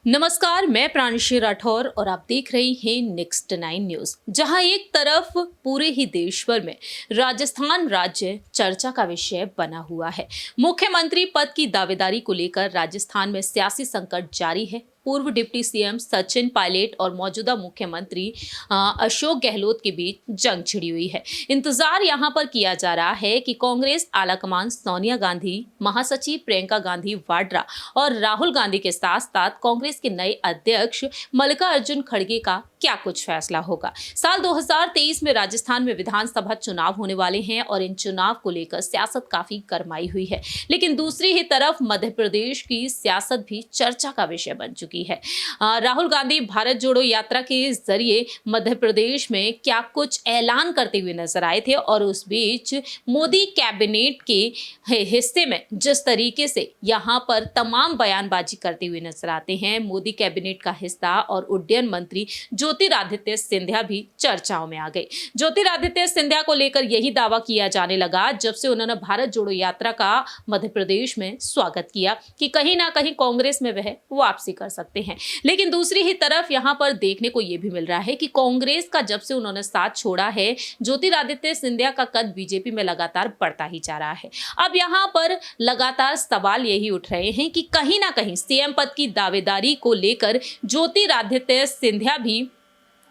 नमस्कार, मैं प्राणशी राठौर और आप देख रहे हैं नेक्स्ट 9 न्यूज। जहां एक तरफ पूरे ही देश भर में राजस्थान राज्य चर्चा का विषय बना हुआ है। मुख्यमंत्री पद की दावेदारी को लेकर राजस्थान में सियासी संकट जारी है। पूर्व डिप्टी सीएम सचिन पायलट और मौजूदा मुख्यमंत्री अशोक गहलोत के बीच जंग छिड़ी हुई है। इंतजार यहां पर किया जा रहा है कि कांग्रेस आलाकमान सोनिया गांधी, महासचिव प्रियंका गांधी वाड्रा और राहुल गांधी के साथ साथ कांग्रेस के नए अध्यक्ष मल्लिकार्जुन खड़गे का क्या कुछ फैसला होगा। साल 2023 में राजस्थान में विधानसभा चुनाव होने वाले हैं और इन चुनाव को लेकर सियासत काफी गरमाई हुई है। लेकिन दूसरी ही तरफ मध्य प्रदेश की सियासत भी चर्चा का विषय बन चुकी है। राहुल गांधी भारत जोड़ो यात्रा के जरिए मध्य प्रदेश में क्या कुछ ऐलान करते हुए नजर आए थे और उस बीच मोदी कैबिनेट के हिस्से में जिस तरीके से यहां पर तमाम बयानबाजी करते हुए नजर आते हैं, मोदी कैबिनेट का हिस्सा और उड्डयन मंत्री ज्योतिरादित्य सिंधिया भी चर्चाओं में आ गए। ज्योतिरादित्य सिंधिया को लेकर यही दावा किया जाने लगा जब से उन्होंने भारत जोड़ो यात्रा का मध्य प्रदेश में स्वागत किया कि कहीं ना कहीं कांग्रेस में वह वापसी कर सकते हैं। लेकिन दूसरी ही तरफ यहां पर देखने को यह भी मिल रहा है कि कांग्रेस का जब से उन्होंने साथ छोड़ा है, ज्योतिरादित्य सिंधिया का कद बीजेपी में लगातार बढ़ता ही जा रहा है। अब यहां पर लगातार सवाल यही उठ रहे हैं कि कहीं ना कहीं सीएम पद की दावेदारी को लेकर ज्योतिरादित्य सिंधिया भी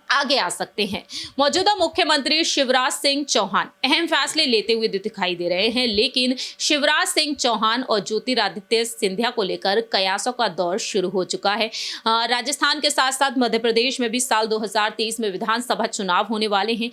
आगे आ सकते हैं। मौजूदा मुख्यमंत्री शिवराज सिंह चौहान अहम फैसले लेते हुए दिखाई दे रहे हैं, लेकिन शिवराज सिंह चौहान और ज्योतिरादित्य सिंधिया को लेकर कयासों का दौर शुरू हो चुका है। राजस्थान के साथ साथ मध्य प्रदेश में भी साल 2023 में विधानसभा चुनाव होने वाले हैं।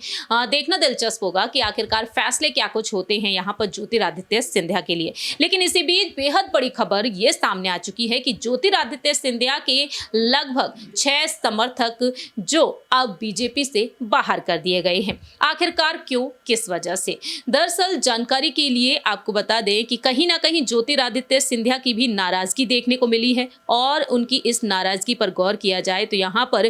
देखना दिलचस्प होगा कि आखिरकार फैसले क्या कुछ होते हैं यहाँ पर ज्योतिरादित्य सिंधिया के लिए। लेकिन इसी बीच बेहद बड़ी खबर ये सामने आ चुकी है कि ज्योतिरादित्य सिंधिया के लगभग 6 समर्थक जो अब बीजेपी से बाहर कर दिए गए हैं। आखिरकार क्यों, किस वजह से? दरअसल जानकारी के लिए आपको बता दें कि कहीं ना कहीं ज्योतिरादित्य सिंधिया की भी नाराजगी देखने को मिली है और उनकी इस नाराजगी पर गौर किया जाए तो यहाँ पर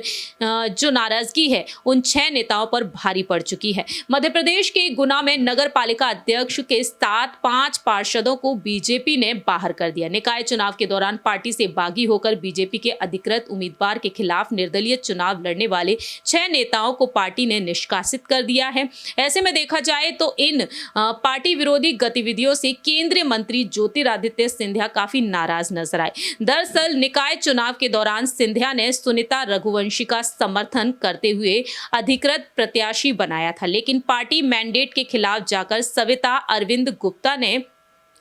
जो नाराजगी है उन 6 नेताओं पर भारी पड़ चुकी है। मध्य प्रदेश के गुना में नगर पालिका अध्यक्ष के साथ 5 पार्षदों को बीजेपी ने बाहर कर दिया। निकाय चुनाव के दौरान पार्टी से बागी होकर बीजेपी के अधिकृत उम्मीदवार के खिलाफ निर्दलीय चुनाव लड़ने वाले 6 नेताओं को पार्टी ने निष्कासित कर दिया है। ऐसे में देखा जाए तो इन पार्टी विरोधी गतिविधियों से केंद्रीय मंत्री ज्योतिरादित्य सिंधिया काफी नाराज नजर आए। दरअसल निकाय चुनाव के दौरान सिंधिया ने सुनीता रघुवंशी का समर्थन करते हुए अधिकृत प्रत्याशी बनाया था, लेकिन पार्टी मैंडेट के खिलाफ जाकर सविता अरविंद गुप्ता ने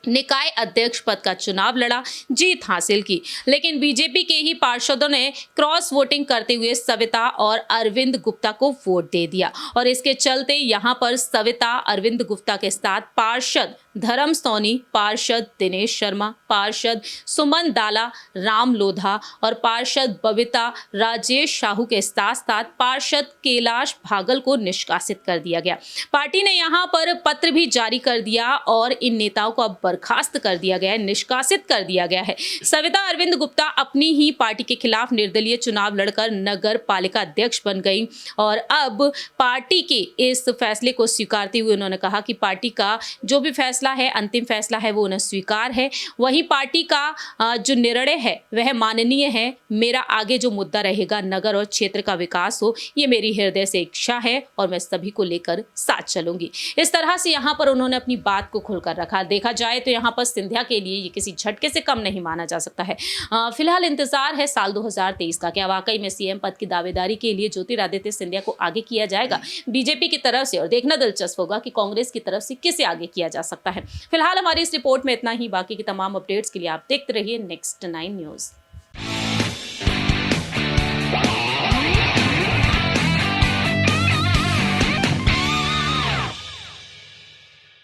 निकाय अध्यक्ष पद का चुनाव लड़ा, जीत हासिल की। लेकिन बीजेपी के ही पार्षदों ने क्रॉस वोटिंग करते हुए सविता और अरविंद गुप्ता को वोट दे दिया और इसके चलते यहां पर सविता अरविंद गुप्ता के साथ पार्षद धर्म सोनी, पार्षद दिनेश शर्मा, पार्षद सुमन दाला, राम लोधा और पार्षद बबीता राजेश साहू के साथ साथ पार्षद कैलाश भागल को निष्कासित कर दिया गया। पार्टी ने यहां पर पत्र भी जारी कर दिया और इन नेताओं को अब बर्खास्त कर दिया गया है, निष्कासित कर दिया गया है। सविता अरविंद गुप्ता अपनी ही पार्टी के खिलाफ निर्दलीय चुनाव लड़कर नगर पालिका अध्यक्ष बन गई और अब पार्टी के इस फैसले को स्वीकारते हुए उन्होंने कहा कि पार्टी का जो भी फैसला है, अंतिम फैसला है, वो उन्हें स्वीकार है। वही पार्टी का जो निर्णय है वह माननीय है। मेरा आगे जो मुद्दा रहेगा नगर और क्षेत्र का विकास हो, ये मेरी हृदय से इच्छा है और मैं सभी को लेकर साथ चलूंगी। इस तरह से यहाँ पर उन्होंने अपनी बात को खुलकर रखा। देखा जाए तो यहाँ पर सिंधिया के लिए ये किसी झटके से कम नहीं माना जा सकता है। फिलहाल इंतजार है साल 2023 का। क्या वाकई में सीएम पद की दावेदारी के लिए ज्योतिरादित्य सिंधिया को आगे किया जाएगा बीजेपी की तरफ से, और देखना दिलचस्प होगा कि कांग्रेस की तरफ से किसे आगे किया जा सकता है। फिलहाल हमारी इस रिपोर्ट में इतना ही। बाकी की तमाम अपडेट्स के लिए आप देखते रहिए नेक्स्ट 9 न्यूज।